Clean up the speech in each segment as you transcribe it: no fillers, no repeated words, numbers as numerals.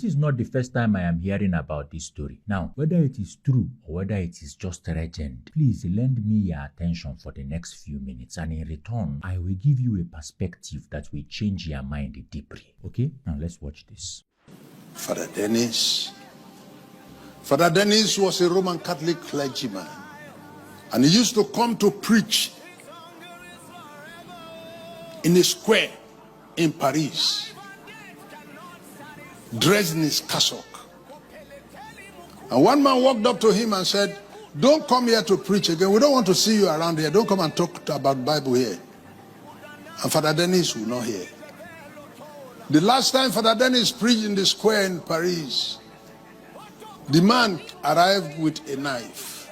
this is not the first time I am hearing about this story. Now, whether it is true or whether it is just legend, please lend me your attention for the next few minutes, and in return, I will give you a perspective that will change your mind deeply. Okay? Now let's watch this. Father Dennis. Father Dennis was a Roman Catholic clergyman, and he used to come to preach in a square in Paris, dressed in his cassock. And one man walked up to him and said, "Don't come here to preach again. We don't want to see you around here. Don't come and talk about Bible here." And Father Dennis will not hear. The last time Father Dennis preached in the square in Paris, the man arrived with a knife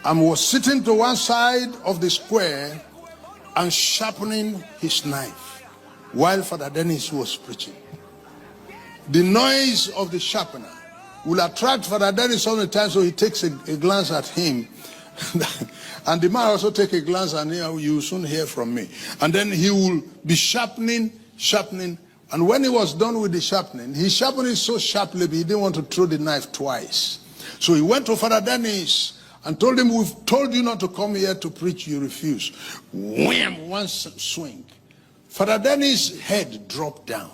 and was sitting to one side of the square and sharpening his knife while Father Dennis was preaching. The noise of the sharpener will attract Father Dennis all the time, so he takes a glance at him. And the man also take a glance at him. "You will soon hear from me." And then he will be sharpening. And when he was done with the sharpening, he sharpened it so sharply he didn't want to throw the knife twice. So he went to Father Dennis and told him, "We've told you not to come here to preach, you refuse." Wham! One swing. Father Dennis' head dropped down.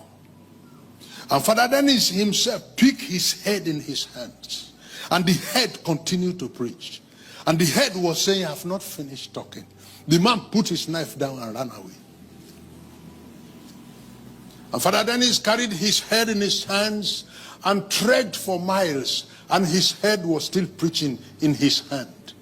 And Father Dennis himself picked his head in his hands. And the head continued to preach. And the head was saying, "I have not finished talking." The man put his knife down and ran away. And Father Dennis carried his head in his hands and trekked for miles. And his head was still preaching in his hand,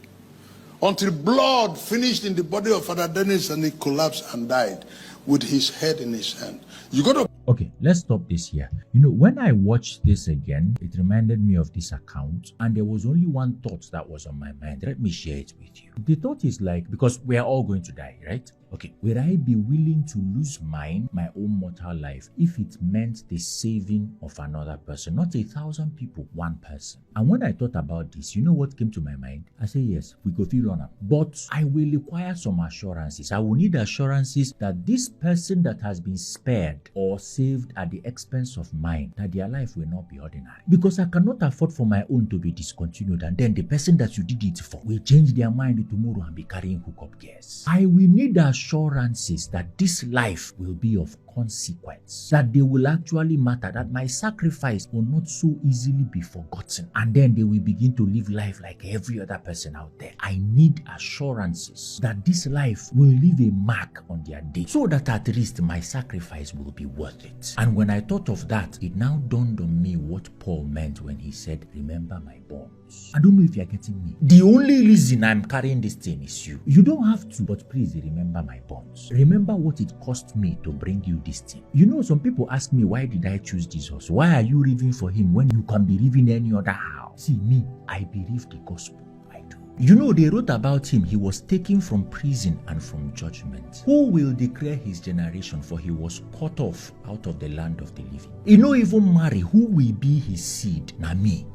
until blood finished in the body of Father Dennis and he collapsed and died with his head in his hand. You got to... Okay, let's stop this here. You know, when I watched this again, it reminded me of this account, and there was only one thought that was on my mind. Let me share it with you. The thought is like, because we are all going to die, right? Okay, would I be willing to lose mine, my own mortal life, if it meant the saving of another person? Not 1,000 people, one person. And when I thought about this, you know what came to my mind? I say, yes, we go feel honor. But I will require some assurances. I will need assurances that this person that has been spared or saved at the expense of mine, that their life will not be ordinary. Because I cannot afford for my own to be discontinued, and then the person that you did it for will change their mind tomorrow and be carrying hookup gears. I will need assurances that this life will be of consequence, that they will actually matter, that my sacrifice will not so easily be forgotten, and then they will begin to live life like every other person out there. I need assurances that this life will leave a mark on their day, so that at least my sacrifice will be worth it. And when I thought of that, it now dawned on me what Paul meant when he said, "Remember my bonds." I don't know if you're getting me. The only reason I'm carrying this thing is you. You don't have to, but please remember my bonds. Remember what it cost me to bring you this thing. You know, some people ask me, why did I choose Jesus? Why are you living for him when you can be living any other how? See, me, I believe the gospel. I do. You know, they wrote about him. He was taken from prison and from judgment. Who will declare his generation? For he was cut off out of the land of the living. He no even marry. Who will be his seed? Na me.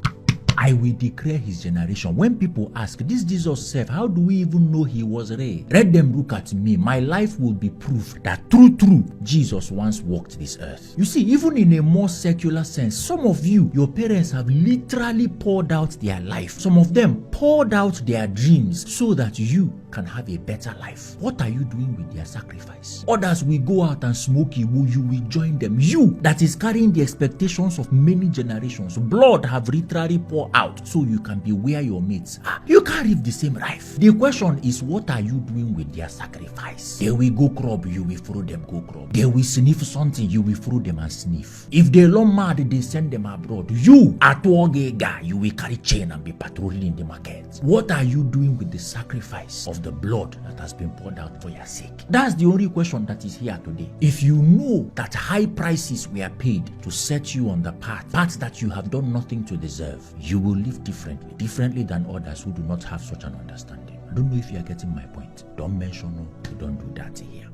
I will declare his generation. When people ask, this Jesus self, how do we even know he was real? Let them look at me. My life will be proof that true, Jesus once walked this earth. You see, even in a more secular sense, some of you, your parents have literally poured out their life. Some of them poured out their dreams so that you can have a better life. What are you doing with their sacrifice? Others will go out and smoke Igbo, you will join them. You that is carrying the expectations of many generations, blood have literally poured out so you can be where your mates are. You can't live the same life. The question is, what are you doing with their sacrifice? They will go crop, you will throw them go crop. They will sniff something, you will throw them and sniff. If they run mad, they send them abroad. You, at Wogega, you will carry chain and be patrolling the market. What are you doing with the sacrifice of the blood that has been poured out for your sake? That's the only question that is here today. If you know that high prices were paid to set you on the path that you have done nothing to deserve, you will live differently than others who do not have such an understanding. I don't know if you are getting my point. Don't mention no, don't do that here.